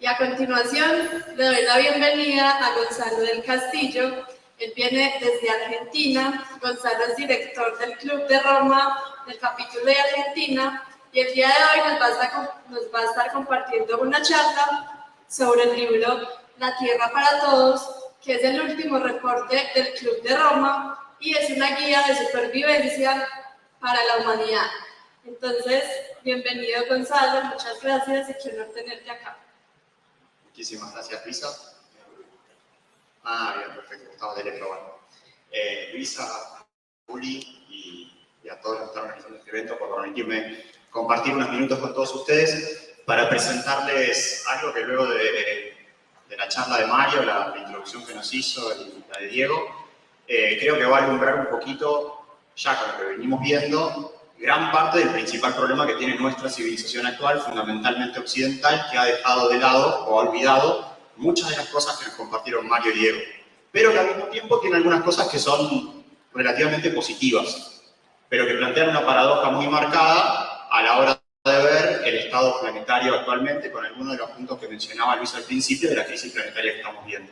Y a continuación le doy la bienvenida a Gonzalo del Castillo. Él viene desde Argentina. Gonzalo es director del Club de Roma, del capítulo de Argentina, y el día de hoy nos va a estar compartiendo una charla sobre el libro La Tierra para Todos, que es el último reporte del Club de Roma y es una guía de supervivencia para la humanidad. Entonces, bienvenido Gonzalo, muchas gracias y qué honor tenerte acá. Muchísimas gracias, Luisa. Bien, perfecto, estaba teleprobando. Luisa, Juli y a todos los que están organizando este evento por permitirme compartir unos minutos con todos ustedes para presentarles algo que luego de la charla de Mario, la introducción que nos hizo y la de Diego, creo que va a alumbrar un poquito, ya con lo que venimos viendo, gran parte del principal problema que tiene nuestra civilización actual, fundamentalmente occidental, que ha dejado de lado o ha olvidado muchas de las cosas que nos compartieron Mario y Diego, pero que al mismo tiempo tiene algunas cosas que son relativamente positivas, pero que plantean una paradoja muy marcada a la hora de ver el estado planetario actualmente con algunos de los puntos que mencionaba Luis al principio de la crisis planetaria que estamos viendo.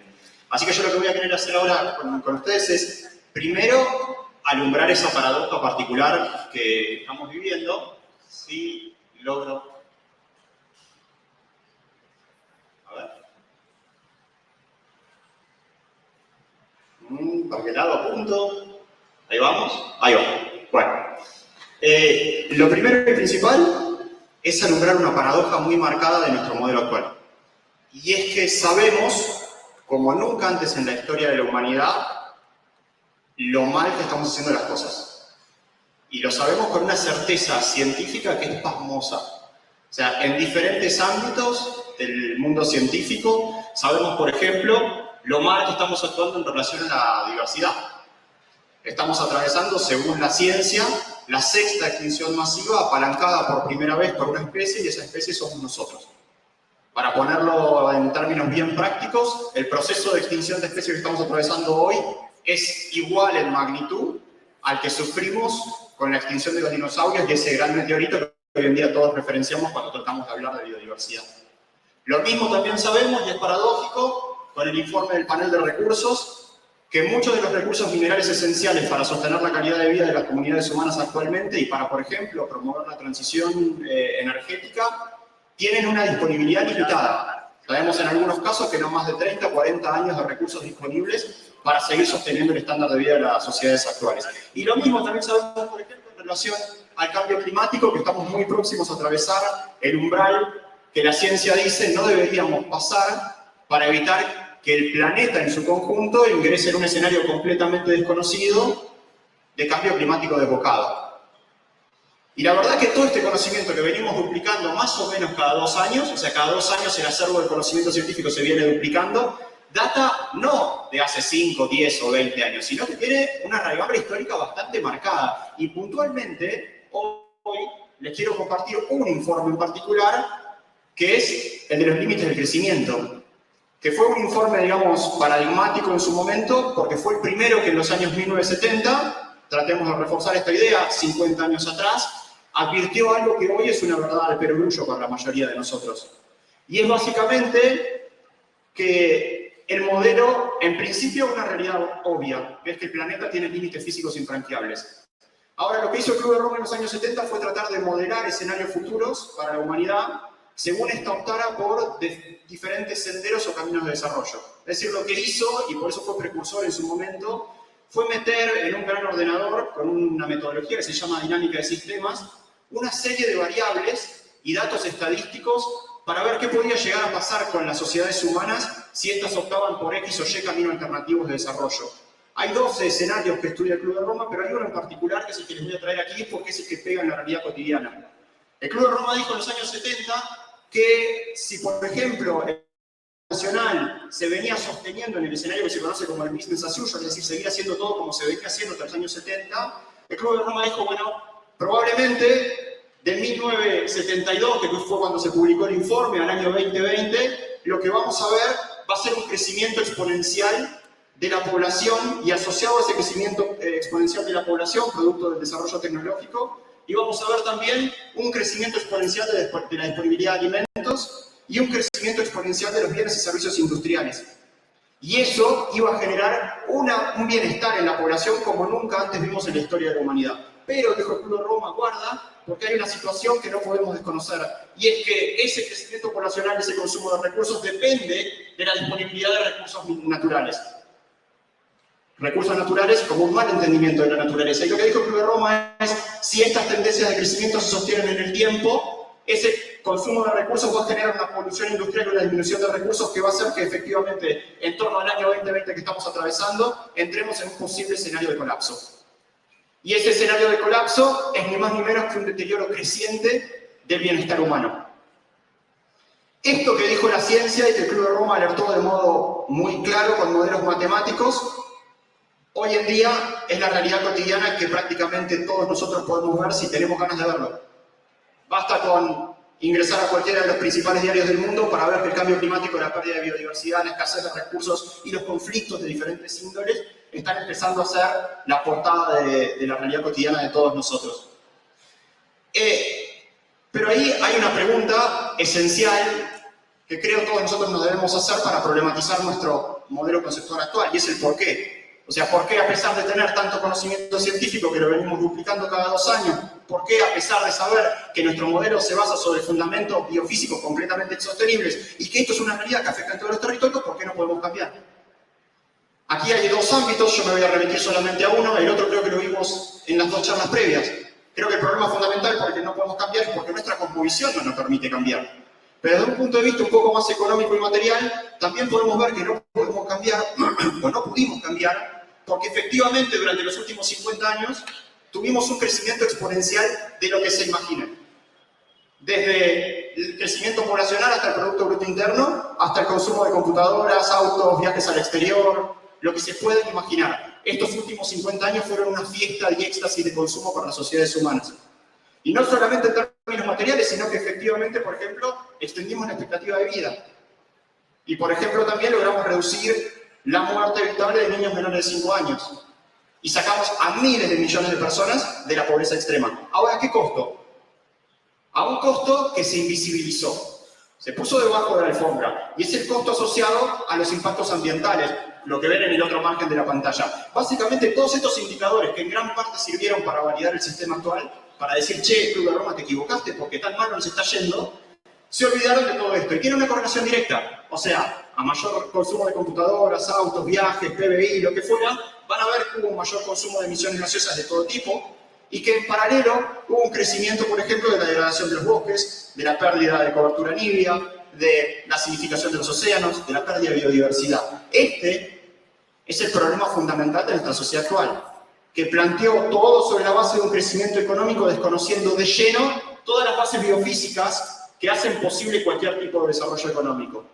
Así que yo lo que voy a querer hacer ahora con ustedes es, primero, alumbrar esa paradoja particular que estamos viviendo. Si logro... A ver. ¿Para qué lado apunto? Ahí vamos. Ahí va. Bueno. Lo primero y principal es alumbrar una paradoja muy marcada de nuestro modelo actual. Y es que sabemos, como nunca antes en la historia de la humanidad, lo mal que estamos haciendo las cosas. Y lo sabemos con una certeza científica que es pasmosa. O sea, en diferentes ámbitos del mundo científico, sabemos, por ejemplo, lo mal que estamos actuando en relación a la diversidad. Estamos atravesando, según la ciencia, la sexta extinción masiva apalancada por primera vez por una especie, y esa especie somos nosotros. Para ponerlo en términos bien prácticos, el proceso de extinción de especies que estamos atravesando hoy es igual en magnitud al que sufrimos con la extinción de los dinosaurios y ese gran meteorito que hoy en día todos referenciamos cuando tratamos de hablar de biodiversidad. Lo mismo también sabemos, y es paradójico, con el informe del panel de recursos, que muchos de los recursos minerales esenciales para sostener la calidad de vida de las comunidades humanas actualmente y para, por ejemplo, promover la transición energética, tienen una disponibilidad limitada. Sabemos en algunos casos que no más de 30 o 40 años de recursos disponibles para seguir sosteniendo el estándar de vida de las sociedades actuales. Y lo mismo también sabemos, por ejemplo, en relación al cambio climático, que estamos muy próximos a atravesar el umbral que la ciencia dice no deberíamos pasar para evitar que el planeta en su conjunto ingrese en un escenario completamente desconocido de cambio climático desbocado. Y la verdad que todo este conocimiento que venimos duplicando más o menos cada 2 años, o sea, cada 2 años el acervo del conocimiento científico se viene duplicando, data no de hace 5, 10 o 20 años, sino que tiene una raigambre histórica bastante marcada. Y puntualmente, hoy les quiero compartir un informe en particular, que es el de los límites del crecimiento, que fue un informe, digamos, paradigmático en su momento, porque fue el primero que en los años 1970, tratemos de reforzar esta idea, 50 años atrás, advirtió algo que hoy es una verdad de perogrullo para la mayoría de nosotros. Y es básicamente que el modelo, en principio, es una realidad obvia, que es que el planeta tiene límites físicos infranqueables. Ahora, lo que hizo el Club de Roma en los años 70 fue tratar de modelar escenarios futuros para la humanidad, según esta optara por diferentes senderos o caminos de desarrollo. Es decir, lo que hizo, y por eso fue precursor en su momento, fue meter en un gran ordenador, con una metodología que se llama dinámica de sistemas, una serie de variables y datos estadísticos para ver qué podía llegar a pasar con las sociedades humanas si éstas optaban por X o Y caminos alternativos de desarrollo. Hay 12 escenarios que estudia el Club de Roma, pero hay uno en particular que es el que les voy a traer aquí porque es el que pega en la realidad cotidiana. El Club de Roma dijo en los años 70 que si, por ejemplo, el nacional se venía sosteniendo en el escenario que se conoce como el business as usual, es decir, seguir haciendo todo como se venía haciendo hasta los años 70, el Club de Roma dijo, bueno, probablemente de 1972, que fue cuando se publicó el informe, al año 2020, lo que vamos a ver va a ser un crecimiento exponencial de la población y asociado a ese crecimiento exponencial de la población, producto del desarrollo tecnológico, y vamos a ver también un crecimiento exponencial de la disponibilidad de alimentos y un crecimiento exponencial de los bienes y servicios industriales. Y eso iba a generar un bienestar en la población como nunca antes vimos en la historia de la humanidad. Pero, dijo el Club de Roma, guarda, porque hay una situación que no podemos desconocer, y es que ese crecimiento poblacional, ese consumo de recursos, depende de la disponibilidad de recursos naturales. Recursos naturales como un mal entendimiento de la naturaleza. Y lo que dijo el Club de Roma es, si estas tendencias de crecimiento se sostienen en el tiempo, ese consumo de recursos va a generar una polución industrial y una disminución de recursos que va a hacer que efectivamente, en torno al año 2020 que estamos atravesando, entremos en un posible escenario de colapso. Y ese escenario de colapso es ni más ni menos que un deterioro creciente del bienestar humano. Esto que dijo la ciencia y que el Club de Roma alertó de modo muy claro con modelos matemáticos, hoy en día es la realidad cotidiana que prácticamente todos nosotros podemos ver si tenemos ganas de verlo. Basta con ingresar a cualquiera de los principales diarios del mundo para ver que el cambio climático, la pérdida de biodiversidad, la escasez de recursos y los conflictos de diferentes índoles están empezando a ser la portada de la realidad cotidiana de todos nosotros. Pero ahí hay una pregunta esencial que creo todos nosotros nos debemos hacer para problematizar nuestro modelo conceptual actual, y es el por qué. O sea, ¿por qué a pesar de tener tanto conocimiento científico que lo venimos duplicando cada 2 años, por qué a pesar de saber que nuestro modelo se basa sobre fundamentos biofísicos completamente insostenibles y que esto es una realidad que afecta en todos los territorios, por qué no podemos cambiar? Aquí hay 2 ámbitos, yo me voy a remitir solamente a uno, el otro creo que lo vimos en las 2 charlas previas. Creo que el problema fundamental por el que no podemos cambiar es porque nuestra cosmovisión no nos permite cambiar. Pero desde un punto de vista un poco más económico y material, también podemos ver que no podemos cambiar, o no pudimos cambiar, porque efectivamente durante los últimos 50 años tuvimos un crecimiento exponencial de lo que se imaginen. Desde el crecimiento poblacional hasta el Producto Bruto Interno, hasta el consumo de computadoras, autos, viajes al exterior, lo que se pueden imaginar. Estos últimos 50 años fueron una fiesta y éxtasis de consumo para las sociedades humanas. Y no solamente en términos materiales, sino que efectivamente, por ejemplo, extendimos la expectativa de vida. Y, por ejemplo, también logramos reducir la muerte evitable de niños menores de 5 años. Y sacamos a miles de millones de personas de la pobreza extrema. Ahora, ¿a qué costo? A un costo que se invisibilizó. Se puso debajo de la alfombra. Y es el costo asociado a los impactos ambientales, lo que ven en el otro margen de la pantalla. Básicamente, todos estos indicadores que en gran parte sirvieron para validar el sistema actual, para decir, che, Club de Roma, te equivocaste porque tan mal nos está yendo, se olvidaron de todo esto. Y tiene una correlación directa. O sea, a mayor consumo de computadoras, autos, viajes, PBI, lo que fuera, van a ver que hubo un mayor consumo de emisiones gaseosas de todo tipo y que en paralelo hubo un crecimiento, por ejemplo, de la degradación de los bosques, de la pérdida de cobertura nívea, de la acidificación de los océanos, de la pérdida de biodiversidad. Este es el problema fundamental de nuestra sociedad actual, que planteó todo sobre la base de un crecimiento económico desconociendo de lleno todas las bases biofísicas que hacen posible cualquier tipo de desarrollo económico.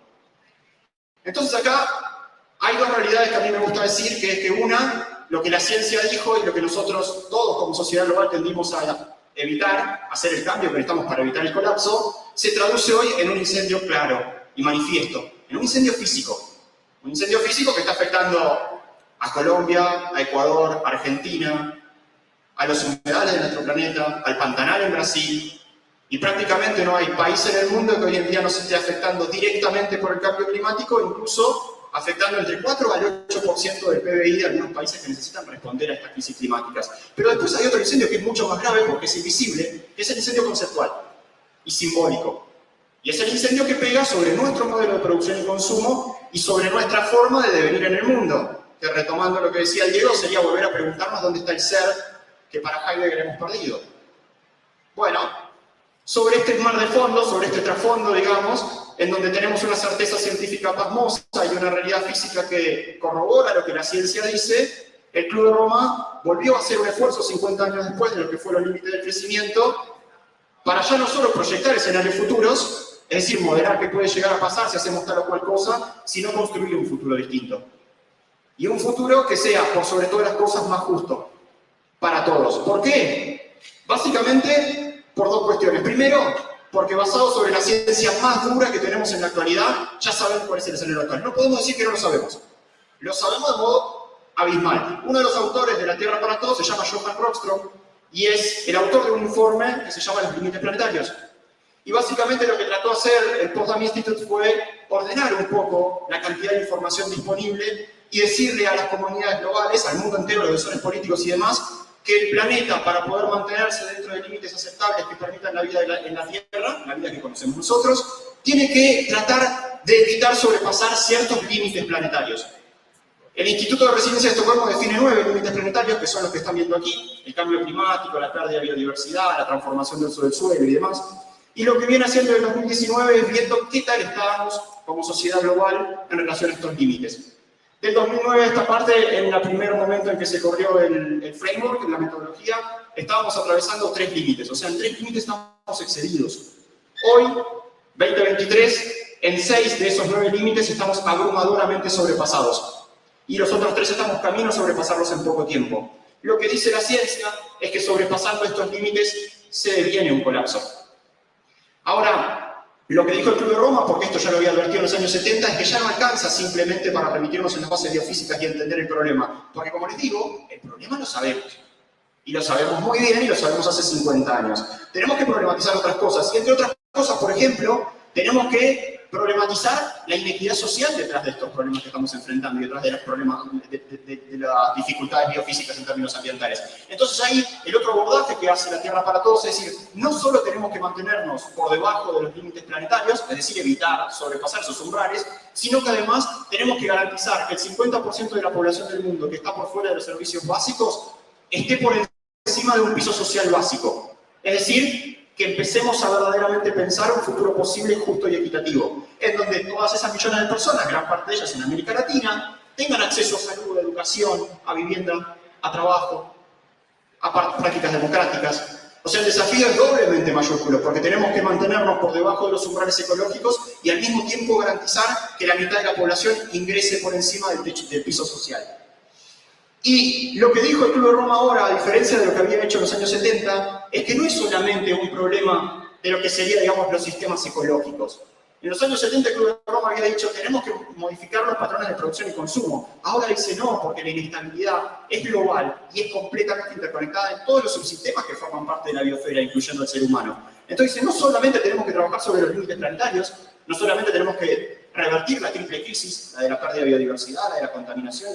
Entonces acá hay 2 realidades que a mí me gusta decir, que es que una, lo que la ciencia dijo y lo que nosotros todos como sociedad global tendimos a evitar, hacer el cambio que necesitamos para evitar el colapso, se traduce hoy en un incendio claro y manifiesto, en un incendio físico. Un incendio físico que está afectando a Colombia, a Ecuador, a Argentina, a los humedales de nuestro planeta, al Pantanal en Brasil, y prácticamente no hay país en el mundo que hoy en día no se esté afectando directamente por el cambio climático, incluso afectando entre 4 al 8% del PBI de algunos países que necesitan responder a estas crisis climáticas. Pero después hay otro incendio que es mucho más grave porque es invisible, que es el incendio conceptual y simbólico. Y es el incendio que pega sobre nuestro modelo de producción y consumo y sobre nuestra forma de devenir en el mundo. Que retomando lo que decía Diego, sería volver a preguntarnos dónde está el ser que para Heidegger hemos perdido. Bueno, sobre este mar de fondo, sobre este trasfondo, digamos, en donde tenemos una certeza científica pasmosa y una realidad física que corrobora lo que la ciencia dice, el Club de Roma volvió a hacer un esfuerzo 50 años después de lo que fue los límites del crecimiento, para ya no solo proyectar escenarios futuros, es decir, modelar qué puede llegar a pasar si hacemos tal o cual cosa, sino construir un futuro distinto. Y un futuro que sea, por sobre todas las cosas, más justo para todos. ¿Por qué? Básicamente, por 2 cuestiones. Primero, porque basado sobre la ciencia más dura que tenemos en la actualidad, ya sabemos cuál es el escenario actual. No podemos decir que no lo sabemos. Lo sabemos de modo abismal. Uno de los autores de La Tierra para Todos se llama Johan Rockström y es el autor de un informe que se llama Los Límites Planetarios. Y básicamente lo que trató de hacer el Potsdam Institute fue ordenar un poco la cantidad de información disponible y decirle a las comunidades globales, al mundo entero, los decisores políticos y demás, que el planeta, para poder mantenerse dentro de límites aceptables que permitan la vida en la Tierra, la vida que conocemos nosotros, tiene que tratar de evitar sobrepasar ciertos límites planetarios. El Instituto de Resiliencia de Estocolmo define 9 límites planetarios, que son los que están viendo aquí: el cambio climático, la pérdida de biodiversidad, la transformación del uso del suelo y demás. Y lo que viene haciendo en el 2019 es viendo qué tal estábamos como sociedad global en relación a estos límites. Del 2009 a esta parte, en el primer momento en que se corrió el framework, la metodología, estábamos atravesando 3 límites, o sea, en 3 límites estamos excedidos. Hoy, 2023, en 6 de esos 9 límites estamos abrumadoramente sobrepasados. Y los otros 3 estamos camino a sobrepasarlos en poco tiempo. Lo que dice la ciencia es que sobrepasando estos límites se deviene un colapso. Ahora, lo que dijo el Club de Roma, porque esto ya lo había advertido en los años 70, es que ya no alcanza simplemente para remitirnos en las bases biofísicas y entender el problema. Porque, como les digo, el problema lo sabemos. Y lo sabemos muy bien y lo sabemos hace 50 años. Tenemos que problematizar otras cosas. Y entre otras cosas, por ejemplo, tenemos que problematizar la inequidad social detrás de estos problemas que estamos enfrentando y detrás de los problemas de las dificultades biofísicas en términos ambientales. Entonces ahí el otro abordaje que hace la Tierra para Todos es decir, no solo tenemos que mantenernos por debajo de los límites planetarios, es decir, evitar sobrepasar esos umbrales, sino que además tenemos que garantizar que el 50% de la población del mundo que está por fuera de los servicios básicos esté por encima de un piso social básico. Es decir, que empecemos a verdaderamente pensar un futuro posible, justo y equitativo, en donde todas esas millones de personas, gran parte de ellas en América Latina, tengan acceso a salud, a educación, a vivienda, a trabajo, a prácticas democráticas. O sea, el desafío es doblemente mayúsculo, porque tenemos que mantenernos por debajo de los umbrales ecológicos y al mismo tiempo garantizar que la mitad de la población ingrese por encima del piso social. Y lo que dijo el Club de Roma ahora, a diferencia de lo que habían hecho en los años 70, es que no es solamente un problema de lo que serían, digamos, los sistemas ecológicos. En los años 70 el Club de Roma había dicho tenemos que modificar los patrones de producción y consumo. Ahora dice no, porque la inestabilidad es global y es completamente interconectada en todos los subsistemas que forman parte de la biosfera, incluyendo al ser humano. Entonces dice, no solamente tenemos que trabajar sobre los límites planetarios, no solamente tenemos que revertir la triple crisis, la de la pérdida de biodiversidad, la de la contaminación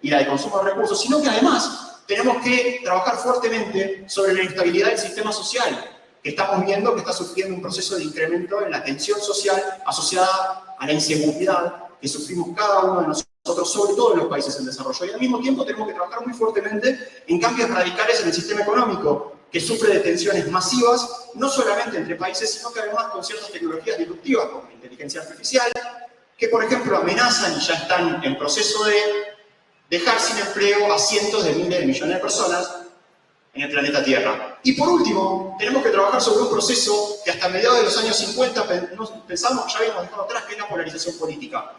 y la de consumo de recursos, sino que además tenemos que trabajar fuertemente sobre la inestabilidad del sistema social, que estamos viendo que está sufriendo un proceso de incremento en la tensión social asociada a la inseguridad que sufrimos cada uno de nosotros, sobre todo en los países en desarrollo. Y al mismo tiempo tenemos que trabajar muy fuertemente en cambios radicales en el sistema económico, que sufre de tensiones masivas, no solamente entre países, sino que además con ciertas tecnologías disruptivas, como la inteligencia artificial, que por ejemplo amenazan y ya están en proceso de dejar sin empleo a cientos de miles de millones de personas en el planeta Tierra. Y por último, tenemos que trabajar sobre un proceso que hasta mediados de los años 50 pensamos que ya habíamos dejado atrás, que es la polarización política.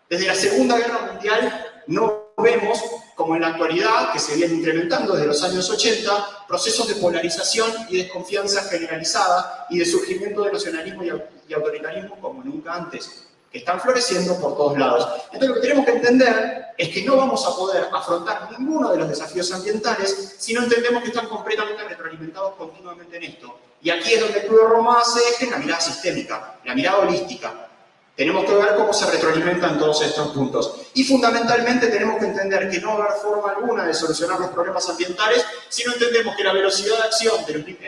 Desde la Segunda Guerra Mundial no vemos, como en la actualidad, que se viene incrementando desde los años 80, procesos de polarización y desconfianza generalizada y de surgimiento de nacionalismo y autoritarismo como nunca antes, que están floreciendo por todos lados. Entonces lo que tenemos que entender es que no vamos a poder afrontar ninguno de los desafíos ambientales si no entendemos que están completamente retroalimentados continuamente en esto. Y aquí es donde el Club de Roma hace eje en la mirada sistémica, la mirada holística. Tenemos que ver cómo se retroalimentan todos estos puntos. Y fundamentalmente tenemos que entender que no va a haber forma alguna de solucionar los problemas ambientales si no entendemos que la velocidad de acción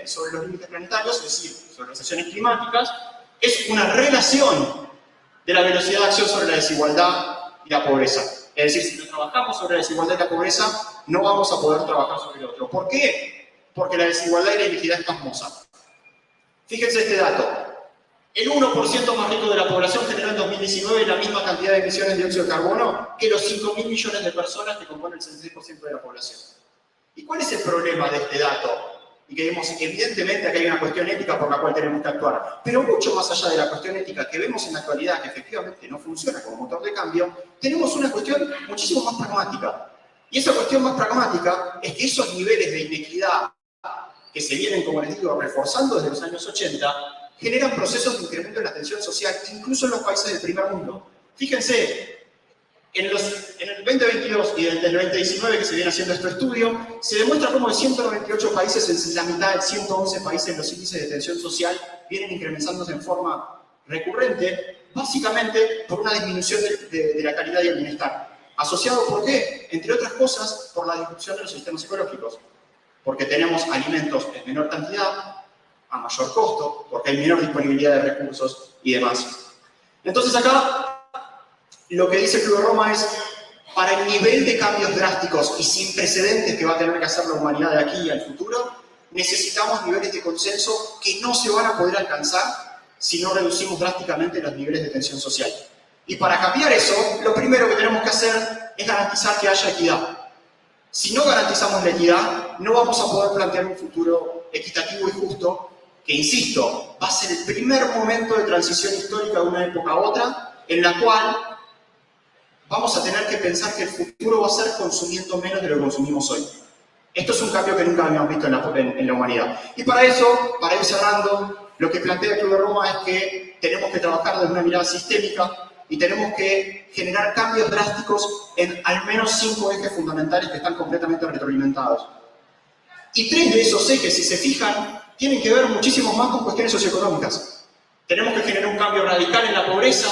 sobre los límites planetarios, es decir, sobre las acciones climáticas, es una relación de la velocidad de acción sobre la desigualdad y la pobreza. Es decir, si no trabajamos sobre la desigualdad y la pobreza, no vamos a poder trabajar sobre el otro. ¿Por qué? Porque la desigualdad y la inequidad es pasmosa. Fíjense este dato. El 1% más rico de la población generó en 2019 la misma cantidad de emisiones de dióxido de carbono que los 5.000 millones de personas que componen el 66% de la población. ¿Y cuál es el problema de este dato? Y que vemos, evidentemente, que hay una cuestión ética por la cual tenemos que actuar. Pero mucho más allá de la cuestión ética que vemos en la actualidad, que efectivamente no funciona como motor de cambio, tenemos una cuestión muchísimo más pragmática. Y esa cuestión más pragmática es que esos niveles de inequidad que se vienen, como les digo, reforzando desde los años 80, generan procesos de incremento en la tensión social, incluso en los países del primer mundo. Fíjense, en el 2022 y desde el 2019 que se viene haciendo este estudio, se demuestra cómo de 198 países, en la mitad de 111 países, los índices de tensión social vienen incrementándose en forma recurrente, básicamente por una disminución de la calidad y el bienestar. ¿Asociado por qué? Entre otras cosas, por la disrupción de los sistemas ecológicos. Porque tenemos alimentos en menor cantidad, a mayor costo, porque hay menor disponibilidad de recursos y demás. Entonces acá, lo que dice el Club de Roma es, para el nivel de cambios drásticos y sin precedentes que va a tener que hacer la humanidad de aquí al futuro, necesitamos niveles de consenso que no se van a poder alcanzar si no reducimos drásticamente los niveles de tensión social. Y para cambiar eso, lo primero que tenemos que hacer es garantizar que haya equidad. Si no garantizamos la equidad, no vamos a poder plantear un futuro equitativo y justo, que, insisto, va a ser el primer momento de transición histórica de una época a otra, en la cual vamos a tener que pensar que el futuro va a ser consumiendo menos de lo que consumimos hoy. Esto es un cambio que nunca habíamos visto en la humanidad. Y para eso, para ir cerrando, lo que plantea el Club de Roma es que tenemos que trabajar desde una mirada sistémica y tenemos que generar cambios drásticos en al menos 5 ejes fundamentales que están completamente retroalimentados. Y 3 de esos ejes, si se fijan, tienen que ver muchísimo más con cuestiones socioeconómicas. Tenemos que generar un cambio radical en la pobreza,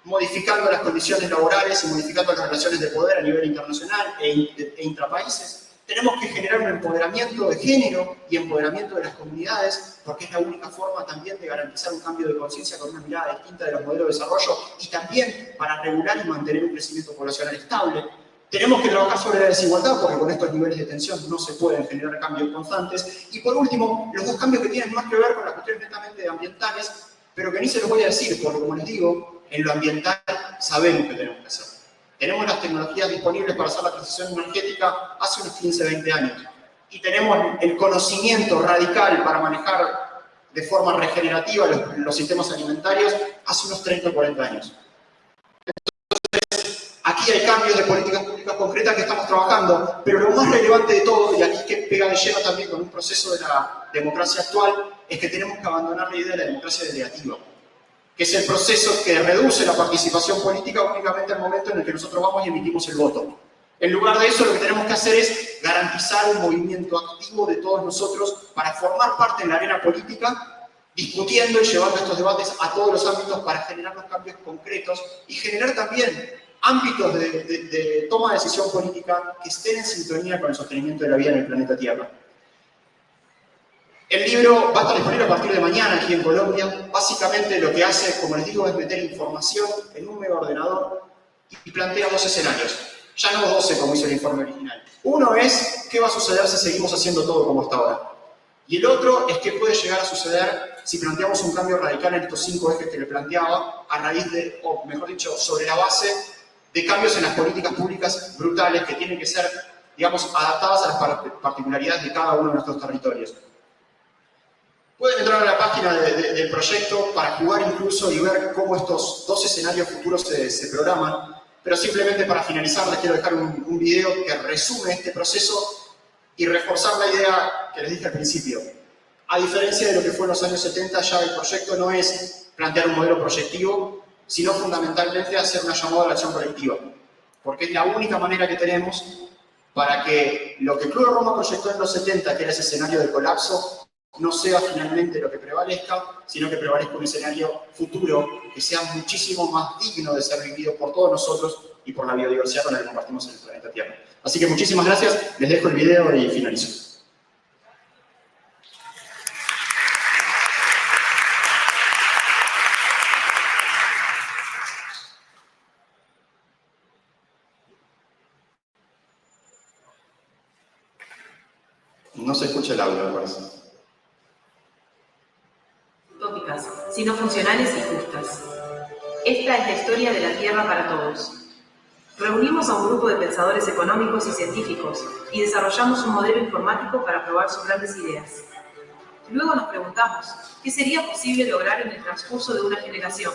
modificando las condiciones laborales y modificando las relaciones de poder a nivel internacional e intrapaíses. Tenemos que generar un empoderamiento de género y empoderamiento de las comunidades, porque es la única forma también de garantizar un cambio de conciencia con una mirada distinta de los modelos de desarrollo y también para regular y mantener un crecimiento poblacional estable. Tenemos que trabajar sobre la desigualdad, porque con estos niveles de tensión no se pueden generar cambios constantes. Y por último, los 2 cambios que tienen más que ver con las cuestiones netamente ambientales, pero que ni se los voy a decir, porque como les digo, en lo ambiental sabemos que tenemos que hacer. Tenemos las tecnologías disponibles para hacer la transición energética hace unos 15, 20 años. Y tenemos el conocimiento radical para manejar de forma regenerativa los sistemas alimentarios hace unos 30 o 40 años. Entonces, aquí hay cambios de políticas públicas concretas que estamos trabajando, pero lo más relevante de todo, y aquí que pega de lleno también con un proceso de la democracia actual, es que tenemos que abandonar la idea de la democracia delegativa, que es el proceso que reduce la participación política únicamente al momento en el que nosotros vamos y emitimos el voto. En lugar de eso, lo que tenemos que hacer es garantizar un movimiento activo de todos nosotros para formar parte en la arena política, discutiendo y llevando estos debates a todos los ámbitos para generar los cambios concretos y generar también ámbitos de toma de decisión política que estén en sintonía con el sostenimiento de la vida en el planeta Tierra. El libro va a estar disponible a partir de mañana aquí en Colombia. Básicamente lo que hace, como les digo, es meter información en un mega ordenador y plantea 2 escenarios. Ya no 12 como hizo el informe original. Uno es qué va a suceder si seguimos haciendo todo como hasta ahora. Y el otro es qué puede llegar a suceder si planteamos un cambio radical en estos 5 ejes que le planteaba a raíz de, o mejor dicho, sobre la base de cambios en las políticas públicas brutales que tienen que ser, digamos, adaptadas a las particularidades de cada uno de nuestros territorios. Pueden entrar a la página del proyecto para jugar incluso y ver cómo estos 2 escenarios futuros se programan, pero simplemente para finalizar les quiero dejar un video que resume este proceso y reforzar la idea que les dije al principio. A diferencia de lo que fue en los años 70, ya el proyecto no es plantear un modelo proyectivo, sino fundamentalmente hacer una llamada a la acción colectiva, porque es la única manera que tenemos para que lo que el Club de Roma proyectó en los 70, que era ese escenario de colapso, no sea finalmente lo que prevalezca, sino que prevalezca un escenario futuro que sea muchísimo más digno de ser vivido por todos nosotros y por la biodiversidad con la que compartimos en el planeta Tierra. Así que muchísimas gracias, les dejo el video y finalizo. No se escucha el audio, me parece. Utópicas, sino funcionales y justas. Esta es la historia de la Tierra para todos. Reunimos a un grupo de pensadores económicos y científicos y desarrollamos un modelo informático para probar sus grandes ideas. Luego nos preguntamos, ¿qué sería posible lograr en el transcurso de una generación?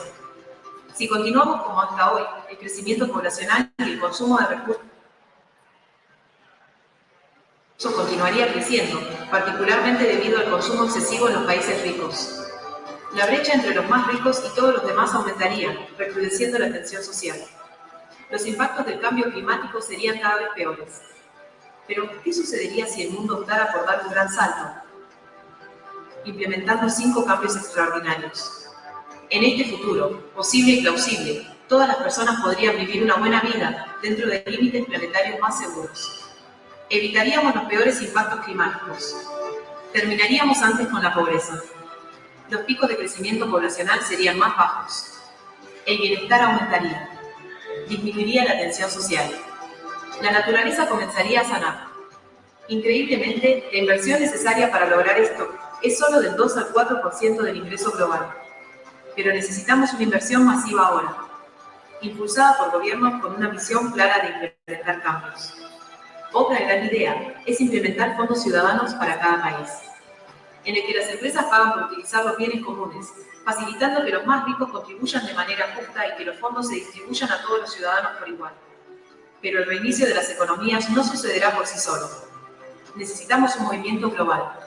Si continuamos como hasta hoy, el crecimiento poblacional y el consumo de recursos continuaría creciendo, particularmente debido al consumo excesivo en los países ricos. La brecha entre los más ricos y todos los demás aumentaría, recrudeciendo la tensión social. Los impactos del cambio climático serían cada vez peores. Pero, ¿qué sucedería si el mundo optara por dar un gran salto? implementando 5 cambios extraordinarios. En este futuro, posible y plausible, todas las personas podrían vivir una buena vida dentro de límites planetarios más seguros. Evitaríamos los peores impactos climáticos. Terminaríamos antes con la pobreza. Los picos de crecimiento poblacional serían más bajos. El bienestar aumentaría. Disminuiría la tensión social. La naturaleza comenzaría a sanar. Increíblemente, la inversión necesaria para lograr esto es solo del 2 al 4% del ingreso global. Pero necesitamos una inversión masiva ahora, impulsada por gobiernos con una visión clara de implementar cambios. Otra gran idea es implementar fondos ciudadanos para cada país, en el que las empresas pagan por utilizar los bienes comunes, facilitando que los más ricos contribuyan de manera justa y que los fondos se distribuyan a todos los ciudadanos por igual. Pero el reinicio de las economías no sucederá por sí solo. Necesitamos un movimiento global,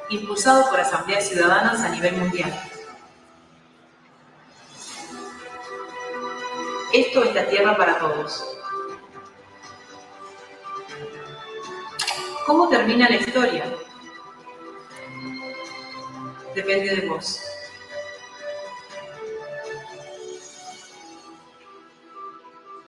impulsado por asambleas ciudadanas a nivel mundial. Esto es la Tierra para todos. ¿Cómo termina la historia? Depende de vos.